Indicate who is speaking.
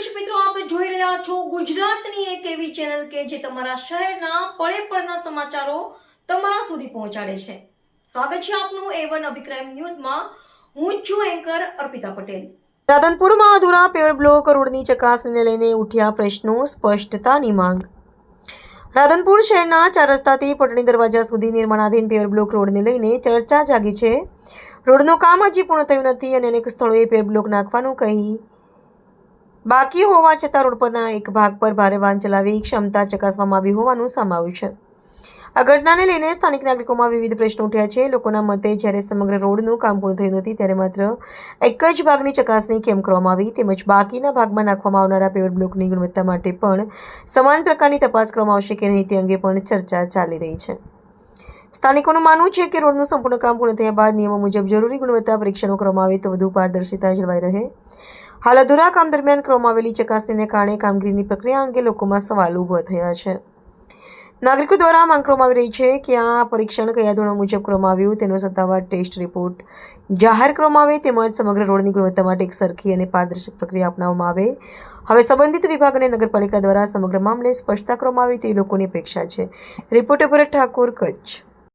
Speaker 1: દર્શક મિત્રો, આપ જોઈ રહ્યા છો ગુજરાતની એક એવી ચેનલ કે જે તમારા શહેરના પળે પળના સમાચારો તમારા સુધી પહોંચાડે છે. સ્વાગત છે આપનું A1 અભિક્રાઇમ ન્યૂઝમાં. હું છું એન્કર અર્પિતા પટેલ. રાધનપુરમાં અધૂરા પેવર બ્લોક રોડની ચકાસણીને લઈને ઉઠ્યા પ્રશ્નો, સ્પષ્ટતાની માંગ. રાધનપુર શહેરના 4 રસ્તાથી પટણી દરવાજા સુધી નિર્માણાધીન પેવર બ્લોક રોડને લઈને ચર્ચા જાગી છે. રોડનું કામ હજી પૂર્ણ થયું નથી અને અનેક સ્થળોએ પેવર બ્લોક નાખવાનું કહી બાકી હોવા છતાં રોડ પરના એક ભાગ પર ભારે વાહન ચલાવી ક્ષમતા ચકાસવામાં આવી હોવાનું સામે આવ્યું છે. આ ઘટનાને લઈને સ્થાનિક નાગરિકોમાં વિવિધ પ્રશ્નો ઉઠ્યા છે. લોકોના મતે જ્યારે સમગ્ર રોડનું કામ પૂર્ણ થયું નથી ત્યારે માત્ર એક જ ભાગની ચકાસણી કેમ કરવામાં આવી, તેમજ બાકીના ભાગમાં નાખવામાં આવનારા પેવર બ્લોકની ગુણવત્તા માટે પણ સમાન પ્રકારની તપાસ કરવામાં આવશે કે નહીં તે અંગે પણ ચર્ચા ચાલી રહી છે. સ્થાનિકોનું માનવું છે કે રોડનું સંપૂર્ણ કામ પૂર્ણ થયા બાદ નિયમો મુજબ જરૂરી ગુણવત્તા પરીક્ષણો કરવામાં આવે તો વધુ પારદર્શિતા જળવાઈ રહે. હાલ અધૂરા કામ દરમિયાન કરવામાં આવેલી ચકાસણીને કારણે કામગીરીની પ્રક્રિયા અંગે લોકોમાં સવાલ ઊભો થયા છે. નાગરિકો દ્વારા માંગ કરવામાં આવી રહી છે કે આ પરીક્ષણ કયા ધોરણો મુજબ કરવામાં આવ્યું તેનો સત્તાવાર ટેસ્ટ રિપોર્ટ જાહેર કરવામાં આવે, તેમજ સમગ્ર રોડની ગુણવત્તા માટે એક સરખી અને પારદર્શક પ્રક્રિયા અપનાવવામાં આવે. હવે સંબંધિત વિભાગ અને નગરપાલિકા દ્વારા સમગ્ર મામલે સ્પષ્ટતા કરવામાં આવે તેવી લોકોની અપેક્ષા છે. રિપોર્ટર ભરત ઠાકોર, કચ્છ.